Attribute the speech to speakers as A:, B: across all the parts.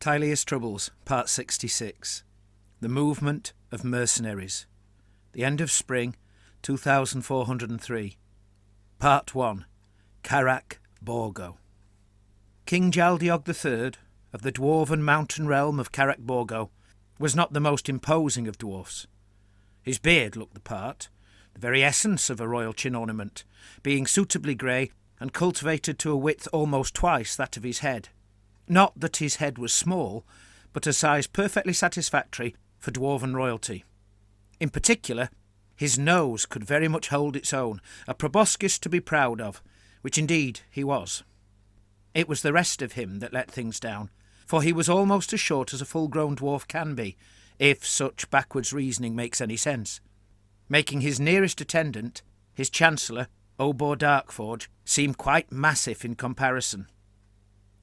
A: Tilea's Troubles, Part 66. The Movement of Mercenaries. The End of Spring, 2403. Part 1. Carac Borgo. King Jaldiog III, of the dwarven mountain realm of Carac Borgo, was not the most imposing of dwarfs. His beard looked the part, the very essence of a royal chin ornament, being suitably grey and cultivated to a width almost twice that of his head. Not that his head was small, but a size perfectly satisfactory for dwarven royalty. In particular, his nose could very much hold its own, a proboscis to be proud of, which indeed he was. It was the rest of him that let things down, for he was almost as short as a full-grown dwarf can be, if such backwards reasoning makes any sense, making his nearest attendant, his chancellor, Obor Darkforge, seem quite massive in comparison.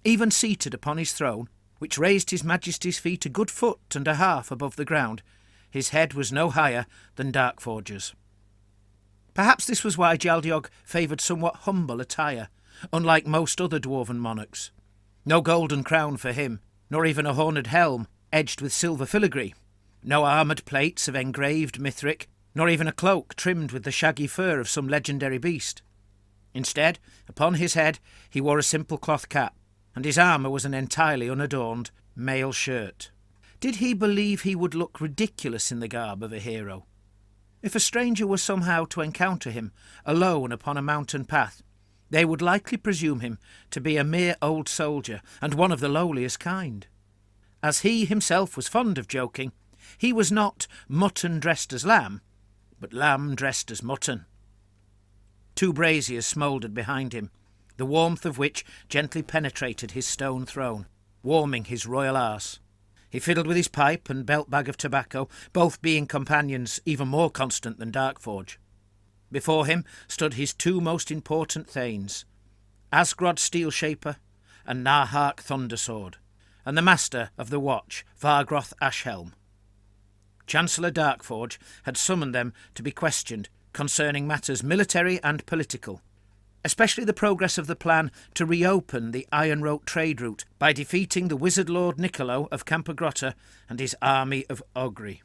A: Even seated upon his throne, which raised his majesty's feet a good foot and a half above the ground, his head was no higher than Darkforge's. Perhaps this was why Jaldiog favoured somewhat humble attire, unlike most other dwarven monarchs. No golden crown for him, nor even a horned helm edged with silver filigree, no armoured plates of engraved mithril, nor even a cloak trimmed with the shaggy fur of some legendary beast. Instead, upon his head he wore a simple cloth cap, and his armour was an entirely unadorned mail shirt. Did he believe he would look ridiculous in the garb of a hero? If a stranger was somehow to encounter him, alone upon a mountain path, they would likely presume him to be a mere old soldier, and one of the lowliest kind. As he himself was fond of joking, he was not mutton dressed as lamb, but lamb dressed as mutton. 2 braziers smouldered behind him, the warmth of which gently penetrated his stone throne, warming his royal arse. He fiddled with his pipe and belt-bag of tobacco, both being companions even more constant than Darkforge. Before him stood his 2 most important thanes, Asgrod Steelshaper and Nahak Thundersword, and the master of the watch, Vargroth Ashhelm. Chancellor Darkforge had summoned them to be questioned concerning matters military and political, especially the progress of the plan to reopen the Ironrote trade route by defeating the wizard lord Nicolo of Campagrotta and his army of Ogri.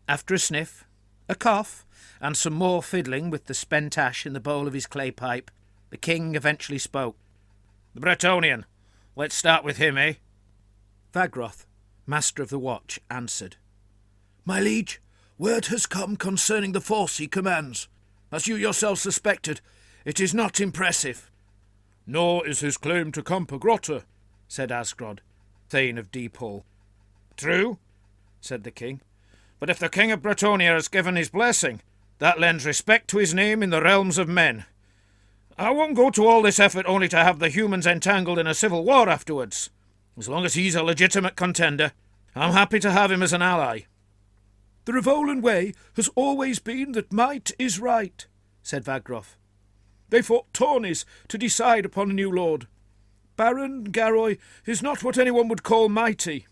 A: After a sniff, a cough, and some more fiddling with the spent ash in the bowl of his clay pipe, the king eventually spoke. "The Bretonnian. Let's start with him, eh?" Vargroth, master of the watch, answered.
B: "My liege, word has come concerning the force he commands. As you yourself suspected, it is not impressive."
C: "Nor is his claim to Campagrotta," said Asgrod, Thane of Deep Hall. "True," said the king. "But if the king of Bretonnia has given his blessing, that lends respect to his name in the realms of men. I won't go to all this effort only to have the humans entangled in a civil war afterwards. As long as he's a legitimate contender, I'm happy to have him as an ally."
B: "The Revolan way has always been that might is right," said Vargroth. "They fought tourneys to decide upon a new lord. Baron Garoy is not what anyone would call mighty."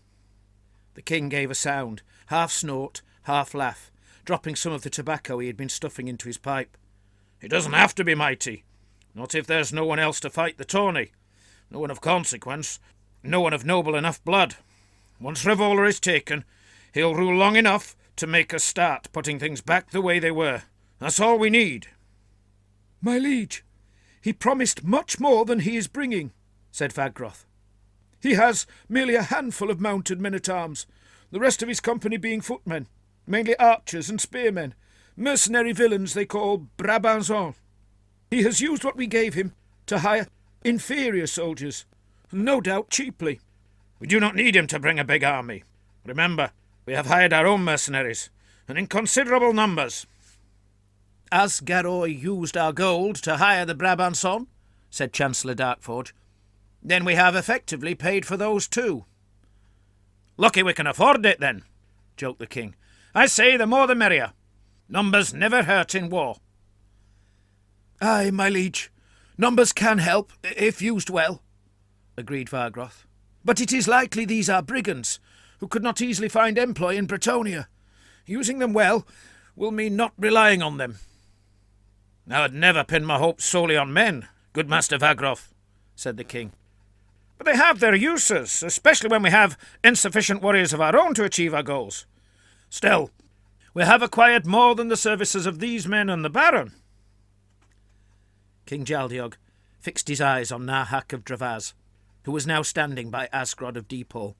A: The king gave a sound, half snort, half laugh, dropping some of the tobacco he had been stuffing into his pipe.
C: "He doesn't have to be mighty. Not if there's no one else to fight the tourney. No one of consequence. No one of noble enough blood. Once Revola is taken, he'll rule long enough to make us start putting things back the way they were. That's all we need."
B: "My liege, he promised much more than he is bringing," said Vargroth. "He has merely a handful of mounted men-at-arms, the rest of his company being footmen, mainly archers and spearmen, mercenary villains they call Brabanzon. He has used what we gave him to hire inferior soldiers, no doubt cheaply."
C: "We do not need him to bring a big army. Remember, we have hired our own mercenaries, and in considerable numbers."
A: "As Garoy used our gold to hire the Brabanzon," said Chancellor Darkforge, "then we have effectively paid for those too."
C: "Lucky we can afford it, then," joked the king. "I say the more the merrier. Numbers never hurt in war."
B: "Aye, my liege, numbers can help, if used well," agreed Vargroth. "But it is likely these are brigands, who could not easily find employ in Bretonnia. Using them well will mean not relying on them."
C: "I would never pin my hopes solely on men, good Master Vargroth," said the king. But they have their uses, especially when we have insufficient warriors of our own to achieve our goals. Still, we have acquired more than the services of these men and the Baron."
A: King Jaldiog fixed his eyes on Nahak of Dravaz, who was now standing by Asgrod of Deepol.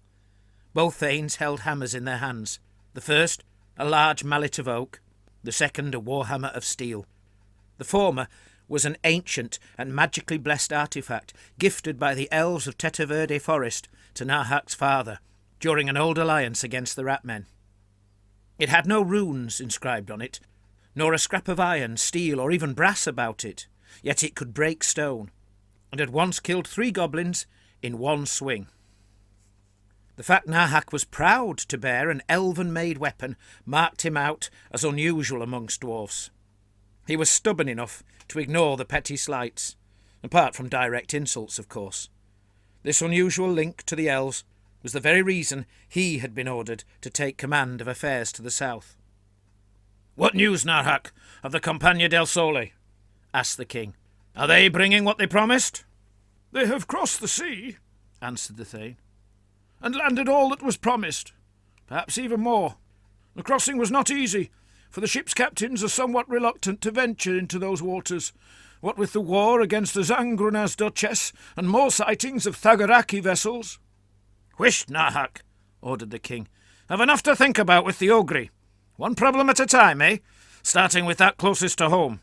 A: Both thanes held hammers in their hands, the first a large mallet of oak, the second a warhammer of steel. The former was an ancient and magically blessed artifact gifted by the elves of Teteverde Forest to Nahak's father during an old alliance against the Ratmen. It had no runes inscribed on it, nor a scrap of iron, steel, or even brass about it, yet it could break stone, and had once killed 3 goblins in one swing. The fact Nahak was proud to bear an elven-made weapon marked him out as unusual amongst dwarfs. He was stubborn enough to ignore the petty slights, apart from direct insults, of course. This unusual link to the elves was the very reason he had been ordered to take command of affairs to the south.
C: "What news, Nahak, of the Compagnia del Sole?" asked the king. "Are they bringing what they promised?"
B: "They have crossed the sea,"
A: answered the thane,
B: "and landed all that was promised, perhaps even more. The crossing was not easy, for the ship's captains are somewhat reluctant to venture into those waters, what with the war against the Zangrunas Duchess and more sightings of Thagaraki vessels."
C: "Whisht, Nahak," ordered the king. "Have enough to think about with the Ogre. One problem at a time, eh? Starting with that closest to home.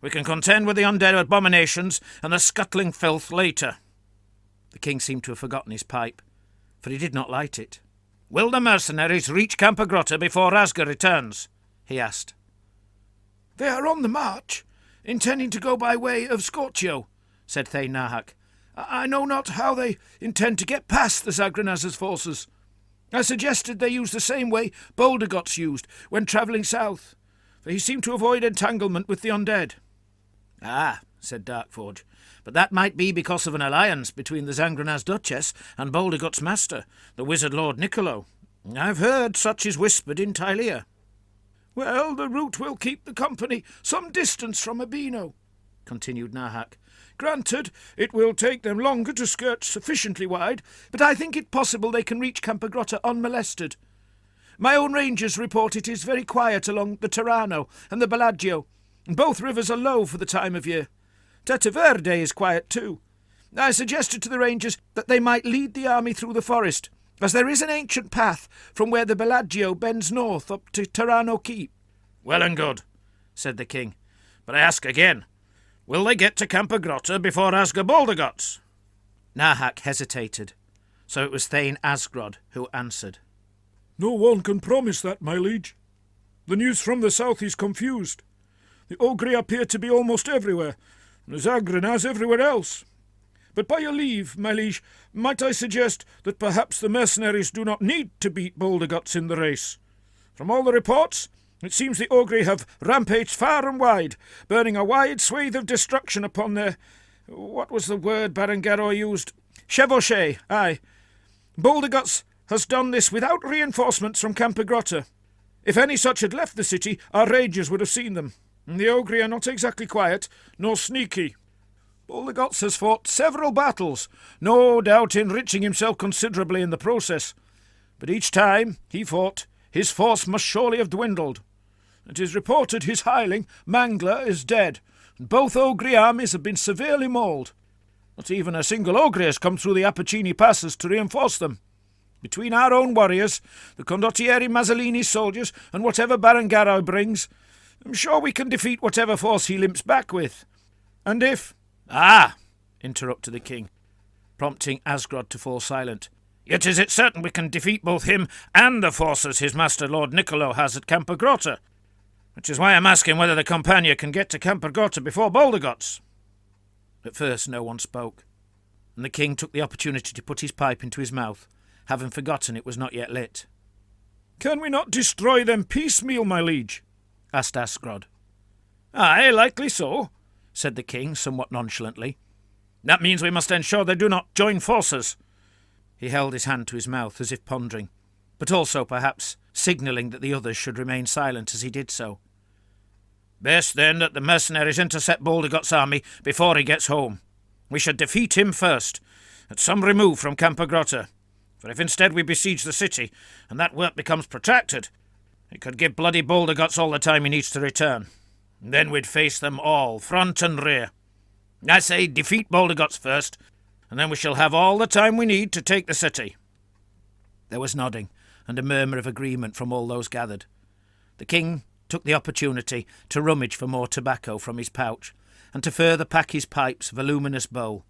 C: We can contend with the undead abominations and the scuttling filth later."
A: The king seemed to have forgotten his pipe, for he did not light it.
C: "Will the mercenaries reach Campagrotta before Asger returns?" he asked.
B: "They are on the march, intending to go by way of Scorchio," said Thane Nahak. "I know not how they intend to get past the Zagranaz's forces. I suggested they use the same way Bouldergots used when travelling south, for he seemed to avoid entanglement with the undead."
A: "Ah," said Darkforge, "but that might be because of an alliance between the Zangranaz Duchess and Bouldergot's master, the wizard Lord Nicolo. I've heard such is whispered in Tilea."
B: "Well, the route will keep the company some distance from Abino," continued Nahak. "Granted, it will take them longer to skirt sufficiently wide, but I think it possible they can reach Campagrotta unmolested. My own rangers report it is very quiet along the Terrano and the Bellagio, and both rivers are low for the time of year. Teteverde is quiet too. I suggested to the rangers that they might lead the army through the forest, as there is an ancient path from where the Bellagio bends north up to Terrano Keep."
C: "Well and good," said the king. "But I ask again, will they get to Campagrotta before Asger Bouldergots?"
A: Nahak hesitated, so it was Thane Asgrod who answered.
B: "No one can promise that, my liege. The news from the south is confused. The Ogre appear to be almost everywhere, and the Zagranaz everywhere else. But by your leave, my liege, might I suggest that perhaps the mercenaries do not need to beat Bouldergots in the race? From all the reports, it seems the Ogre have rampaged far and wide, burning a wide swathe of destruction upon their... what was the word Barangaro used? Chevauché, aye. Bouldergots has done this without reinforcements from Campagrotta. If any such had left the city, our rangers would have seen them. And the Ogre are not exactly quiet, nor sneaky. Bouldergots has fought several battles, no doubt enriching himself considerably in the process. But each time he fought, his force must surely have dwindled. It is reported his hireling, Mangler, is dead, and both Ogre armies have been severely mauled. Not even a single Ogre has come through the Appuccini passes to reinforce them. Between our own warriors, the Condottieri Mazzolini's soldiers, and whatever Barangaro brings, I'm sure we can defeat whatever force he limps back with. And if...
C: "Ah!" interrupted the king, prompting Asgrod to fall silent. "Yet is it certain we can defeat both him and the forces his master Lord Nicolo has at Campagrotta, which is why I'm asking whether the Compagnia can get to Campagrotta before Bouldergots."
A: At first no one spoke, and the king took the opportunity to put his pipe into his mouth, having forgotten it was not yet lit.
B: "Can we not destroy them piecemeal, my liege?"
A: asked Asgrod.
C: "Aye, likely so," said the king somewhat nonchalantly. "That means we must ensure they do not join forces."
A: He held his hand to his mouth as if pondering, but also perhaps signalling that the others should remain silent as he did so.
C: "Best then that the mercenaries intercept Bouldergot's army before he gets home. We should defeat him first, at some remove from Campagrotta. For if instead we besiege the city, and that work becomes protracted, it could give bloody Boldergots all the time he needs to return. And then we'd face them all, front and rear. I say defeat Boldergots first, and then we shall have all the time we need to take the city."
A: There was nodding and a murmur of agreement from all those gathered. The king took the opportunity to rummage for more tobacco from his pouch and to further pack his pipe's voluminous bowl.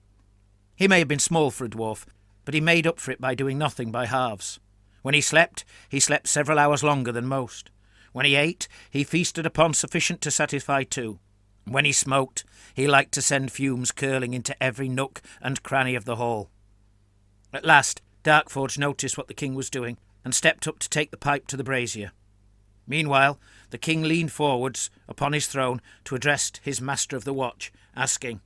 A: He may have been small for a dwarf, but he made up for it by doing nothing by halves. When he slept several hours longer than most. When he ate, he feasted upon sufficient to satisfy two. When he smoked, he liked to send fumes curling into every nook and cranny of the hall. At last, Darkforge noticed what the king was doing and stepped up to take the pipe to the brazier. Meanwhile, the king leaned forwards upon his throne to address his master of the watch, asking,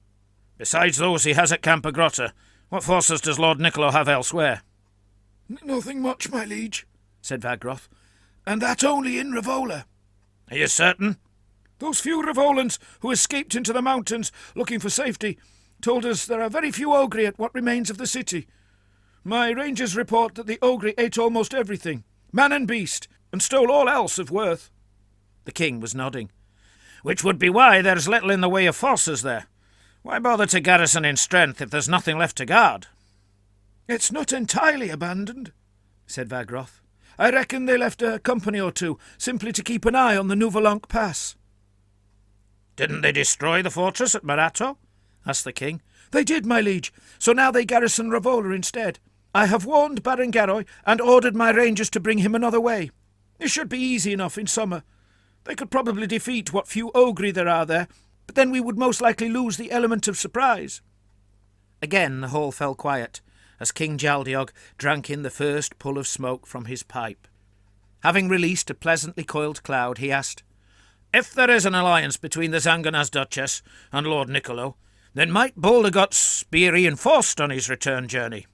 C: "Besides those he has at Campagrotta, what forces does Lord Niccolo have elsewhere?"
B: "Nothing much, my liege," said Vargroth, "and that only in Rivola."
C: "Are you certain?"
B: "Those few Rivolans who escaped into the mountains looking for safety told us there are very few Ogri at what remains of the city. My rangers report that the Ogri ate almost everything, man and beast, and stole all else of worth."
A: The king was nodding.
C: "Which would be why there's little in the way of forces there. Why bother to garrison in strength if there's nothing left to guard?"
B: "It's not entirely abandoned," said Vargroth. "I reckon they left a company or two simply to keep an eye on the Nouvelanc Pass."
C: "Didn't they destroy the fortress at Marato?"
A: asked the king.
B: "They did, my liege, so now they garrison Rivola instead. I have warned Baron Garoy and ordered my rangers to bring him another way. It should be easy enough in summer. They could probably defeat what few Ogri there are there, but then we would most likely lose the element of surprise."
A: Again the hall fell quiet, as King Jaldiog drank in the first pull of smoke from his pipe. Having released a pleasantly coiled cloud, he asked,
C: "If there is an alliance between the Zanganaz Duchess and Lord Niccolo, then might Boldergots be reinforced on his return journey?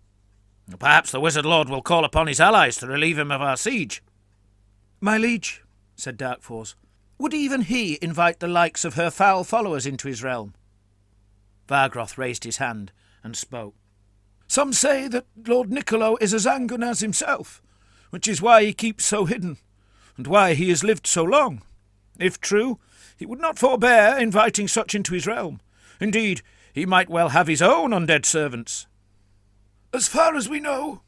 C: Perhaps the wizard lord will call upon his allies to relieve him of our siege."
B: "My liege," said Darkforce, "would even he invite the likes of her foul followers into his realm?"
A: Vargroth raised his hand and spoke.
B: "Some say that Lord Niccolo is a Zanganaz himself, which is why he keeps so hidden, and why he has lived so long. If true, he would not forbear inviting such into his realm. Indeed, he might well have his own undead servants." "As far as we know,"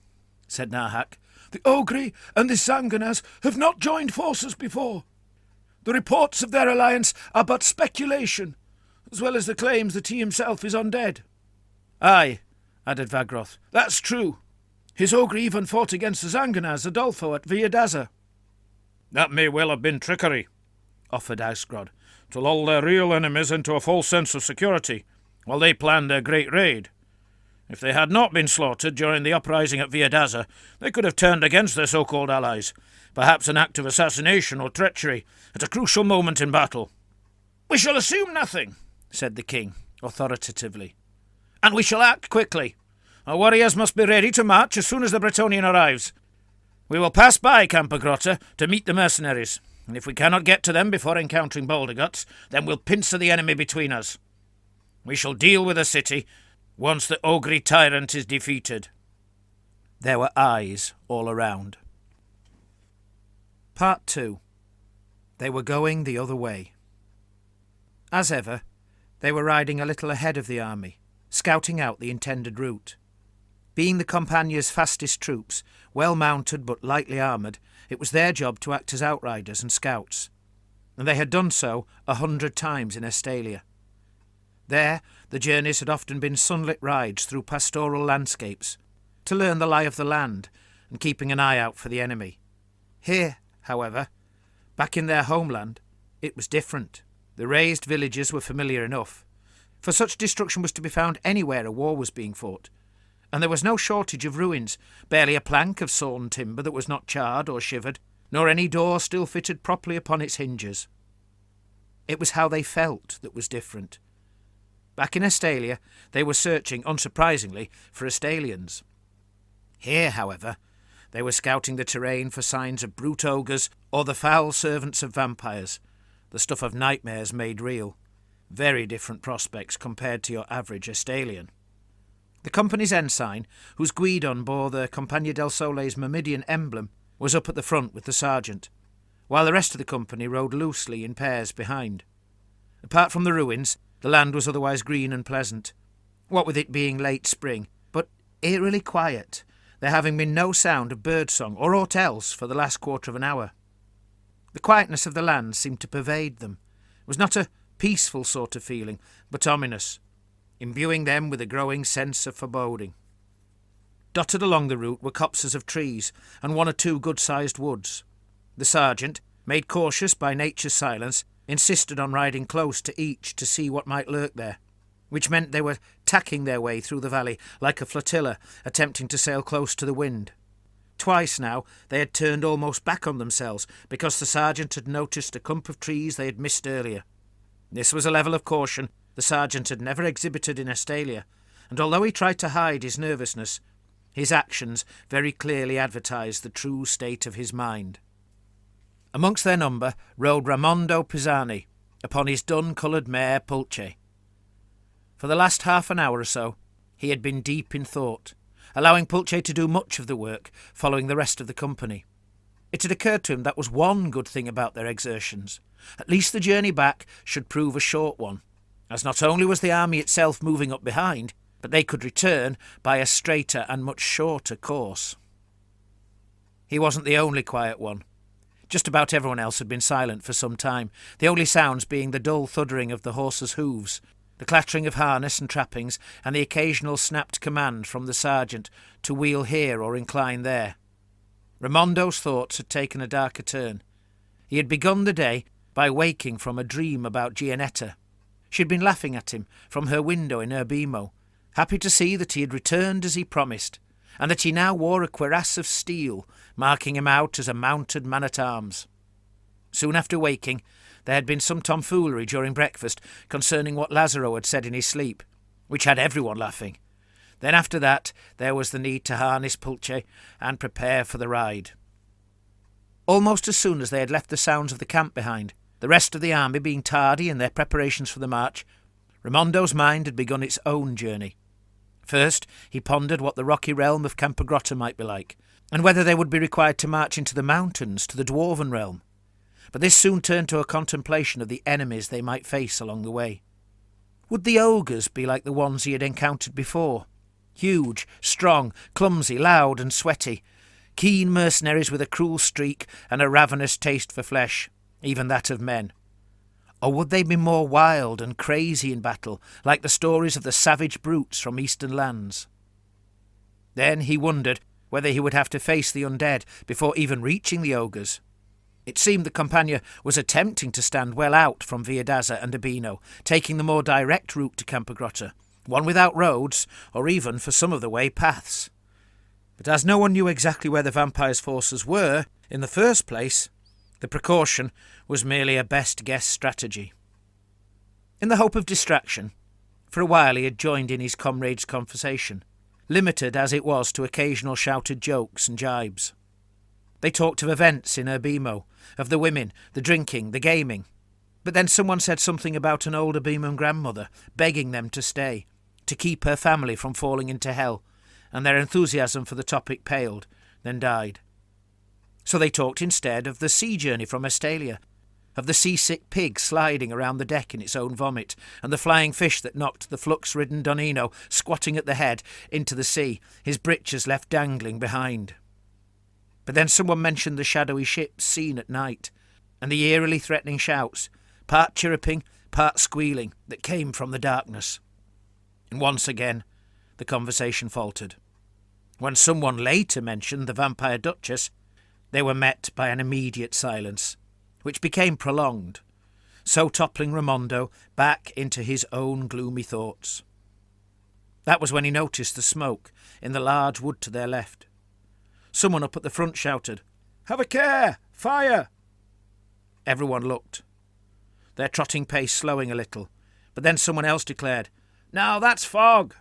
B: said Nahak, "the Ogri and the Zanganaz have not joined forces before. The reports of their alliance are but speculation, as well as the claims that he himself is undead."
A: "Aye," added Vargroth,
B: "that's true. His Ogri even fought against the Zanganaz Adolfo at Viadaza."
C: "That may well have been trickery," offered Asgrod, "to lull their real enemies into a false sense of security, while they planned their great raid. If they had not been slaughtered during the uprising at Viadaza, they could have turned against their so-called allies, perhaps an act of assassination or treachery, at a crucial moment in battle." "We shall assume nothing," said the king, authoritatively, "and we shall act quickly. Our warriors must be ready to march as soon as the Bretonnian arrives. We will pass by Campagrotta to meet the mercenaries, and if we cannot get to them before encountering Boldergots, then we'll pincer the enemy between us. We shall deal with the city once the Ogri tyrant is defeated."
A: There were eyes all around. Part 2. They were going the other way. As ever, they were riding a little ahead of the army, scouting out the intended route. Being the Compagnia's fastest troops, well mounted but lightly armoured, it was their job to act as outriders and scouts, and they had done so 100 times in Estalia. There, the journeys had often been sunlit rides through pastoral landscapes, to learn the lie of the land and keeping an eye out for the enemy. Here, however, back in their homeland, it was different. The raised villages were familiar enough, for such destruction was to be found anywhere a war was being fought, and there was no shortage of ruins, barely a plank of sawn timber that was not charred or shivered, nor any door still fitted properly upon its hinges. It was how they felt that was different. Back in Estalia, they were searching, unsurprisingly, for Estalians. Here, however, they were scouting the terrain for signs of brute ogres or the foul servants of vampires, the stuff of nightmares made real. Very different prospects compared to your average Estalian. The company's ensign, whose guidon bore the Compagnia del Sole's Myrmidian emblem, was up at the front with the sergeant, while the rest of the company rode loosely in pairs behind. Apart from the ruins, the land was otherwise green and pleasant, what with it being late spring, but eerily quiet, there having been no sound of birdsong or aught else for the last quarter of an hour. The quietness of the land seemed to pervade them. It was not a peaceful sort of feeling, but ominous, imbuing them with a growing sense of foreboding. Dotted along the route were copses of trees and one or two good-sized woods. The sergeant, made cautious by nature's silence, insisted on riding close to each to see what might lurk there, which meant they were tacking their way through the valley like a flotilla attempting to sail close to the wind. Twice now they had turned almost back on themselves because the sergeant had noticed a clump of trees they had missed earlier. This was a level of caution the sergeant had never exhibited in Estalia, and although he tried to hide his nervousness, his actions very clearly advertised the true state of his mind. Amongst their number rode Ramondo Pisani upon his dun-coloured mare Pulce. For the last half an hour or so he had been deep in thought, allowing Pulce to do much of the work, following the rest of the company. It had occurred to him that was one good thing about their exertions. At least the journey back should prove a short one, as not only was the army itself moving up behind, but they could return by a straighter and much shorter course. He wasn't the only quiet one. Just about everyone else had been silent for some time, the only sounds being the dull thuddering of the horses' hooves, the clattering of harness and trappings, and the occasional snapped command from the sergeant to wheel here or incline there. Ramondo's thoughts had taken a darker turn. He had begun the day by waking from a dream about Gianetta. She had been laughing at him from her window in Urbino, happy to see that he had returned as he promised, and that he now wore a cuirass of steel, marking him out as a mounted man-at-arms. Soon after waking, there had been some tomfoolery during breakfast concerning what Lazaro had said in his sleep, which had everyone laughing. Then after that, there was the need to harness Pulce and prepare for the ride. Almost as soon as they had left the sounds of the camp behind, the rest of the army being tardy in their preparations for the march, Ramondo's mind had begun its own journey. First, he pondered what the rocky realm of Campagrotta might be like, and whether they would be required to march into the mountains to the dwarven realm. But this soon turned to a contemplation of the enemies they might face along the way. Would the ogres be like the ones he had encountered before? Huge, strong, clumsy, loud and sweaty, keen mercenaries with a cruel streak and a ravenous taste for flesh, even that of men. Or would they be more wild and crazy in battle, like the stories of the savage brutes from eastern lands? Then he wondered whether he would have to face the undead before even reaching the ogres. It seemed the Compagnia was attempting to stand well out from Viadazza and Urbino, taking the more direct route to Campagrotta, one without roads, or even, for some of the way, paths. But as no one knew exactly where the vampires' forces were, in the first place, the precaution was merely a best-guess strategy. In the hope of distraction, for a while he had joined in his comrades' conversation, limited as it was to occasional shouted jokes and jibes. They talked of events in Urbino, of the women, the drinking, the gaming. But then someone said something about an old Urbiman grandmother begging them to stay, to keep her family from falling into hell, and their enthusiasm for the topic paled, then died. So they talked instead of the sea journey from Estalia, of the seasick pig sliding around the deck in its own vomit, and the flying fish that knocked the flux-ridden Donino squatting at the head into the sea, his breeches left dangling behind. But then someone mentioned the shadowy ships seen at night, and the eerily threatening shouts, part chirruping, part squealing, that came from the darkness. And once again the conversation faltered. When someone later mentioned the vampire duchess, they were met by an immediate silence, which became prolonged, so toppling Ramondo back into his own gloomy thoughts. That was when he noticed the smoke in the large wood to their left. Someone up at the front shouted, "Have a care! Fire!" Everyone looked, their trotting pace slowing a little, but then someone else declared, "Now that's fog!"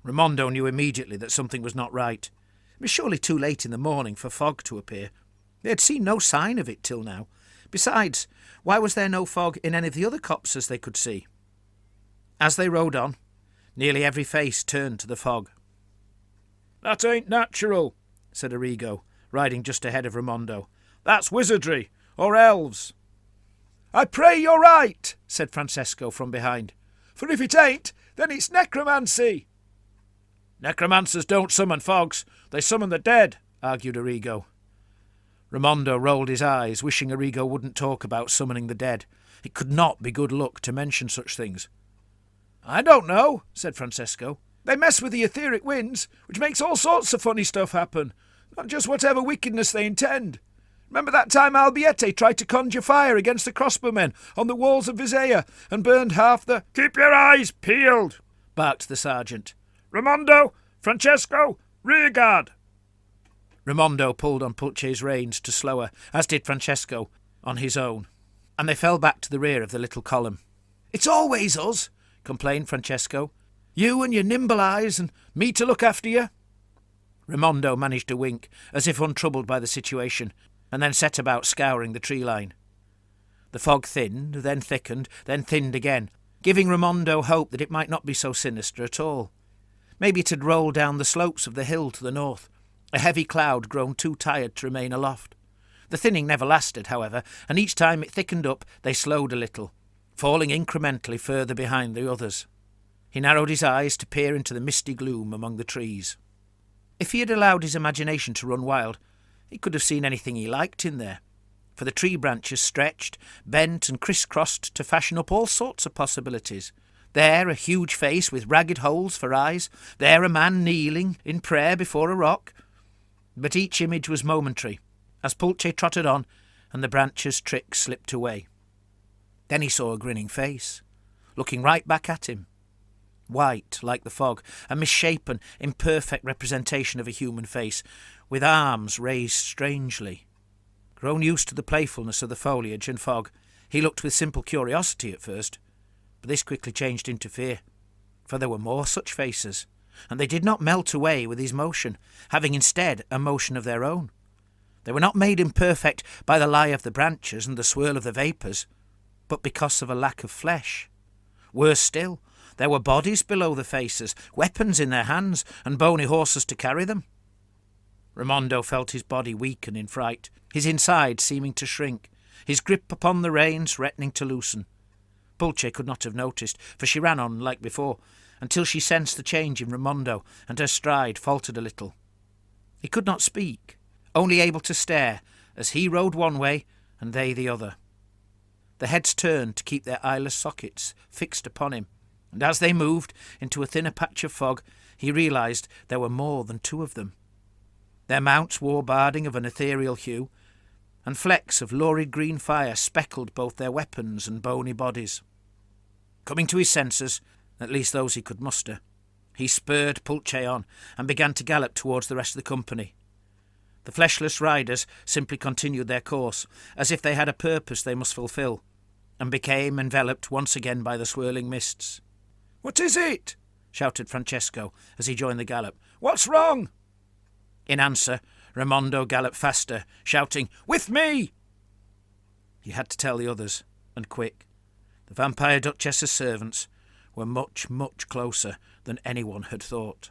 A: Ramondo knew immediately that something was not right. It was surely too late in the morning for fog to appear. They had seen no sign of it till now. Besides, why was there no fog in any of the other copses they could see? As they rode on, Nearly every face turned to the fog.
B: "That ain't natural,"
A: said Arrigo, riding just ahead of Raimondo.
B: "That's wizardry, or elves."
C: "I pray you're right," said Francesco from behind. "For if it ain't, then it's necromancy."
B: "Necromancers don't summon fogs, they summon the dead," argued Arrigo.
A: Raimondo rolled his eyes, wishing Arrigo wouldn't talk about summoning the dead. It could not be good luck to mention such things.
C: "I don't know," said Francesco. "They mess with the etheric winds, which makes all sorts of funny stuff happen, not just whatever wickedness they intend. Remember that time Albiete tried to conjure fire against the crossbowmen on the walls of Visaya and burned half the—"
B: "Keep your eyes peeled,"
A: barked the sergeant.
B: "Raimondo, Francesco, rearguard."
A: Raimondo pulled on Pulce's reins to slow her, as did Francesco on his own, and they fell back to the rear of the little column.
C: "It's always us," complained Francesco. "You and your nimble eyes, and me to look after you."
A: Raimondo managed a wink, as if untroubled by the situation, and then set about scouring the tree line. The fog thinned, then thickened, then thinned again, giving Raimondo hope that it might not be so sinister at all. Maybe it had rolled down the slopes of the hill to the north, a heavy cloud grown too tired to remain aloft. The thinning never lasted, however, and each time it thickened up they slowed a little, falling incrementally further behind the others. He narrowed his eyes to peer into the misty gloom among the trees. If he had allowed his imagination to run wild, he could have seen anything he liked in there, for the tree branches stretched, bent and crisscrossed to fashion up all sorts of possibilities. There a huge face with ragged holes for eyes, there a man kneeling in prayer before a rock. But each image was momentary, as Pulce trotted on and the branches' tricks slipped away. Then he saw a grinning face, looking right back at him. White, like the fog, a misshapen, imperfect representation of a human face, with arms raised strangely. Grown used to the playfulness of the foliage and fog, he looked with simple curiosity at first, but this quickly changed into fear, for there were more such faces, and they did not melt away with his motion, having instead a motion of their own. They were not made imperfect by the lie of the branches and the swirl of the vapours, but because of a lack of flesh. Worse still, there were bodies below the faces, weapons in their hands, and bony horses to carry them. Raimondo felt his body weaken in fright, his insides seeming to shrink, his grip upon the reins threatening to loosen. Pulce could not have noticed, for she ran on like before, until she sensed the change in Raimondo, and her stride faltered a little. He could not speak, only able to stare, as he rode one way and they the other. The heads turned to keep their eyeless sockets fixed upon him, and as they moved into a thinner patch of fog, he realised there were more than two of them. Their mounts wore barding of an ethereal hue, and flecks of lurid green fire speckled both their weapons and bony bodies. Coming to his senses, at least those he could muster, he spurred Pulce on and began to gallop towards the rest of the company. The fleshless riders simply continued their course, as if they had a purpose they must fulfil, and became enveloped once again by the swirling mists.
C: "What is it?"
A: shouted Francesco as he joined the gallop.
C: "What's wrong?"
A: In answer, Raimondo galloped faster, shouting, "With me!" He had to tell the others, and quick. The Vampire Duchess's servants were much, much closer than anyone had thought.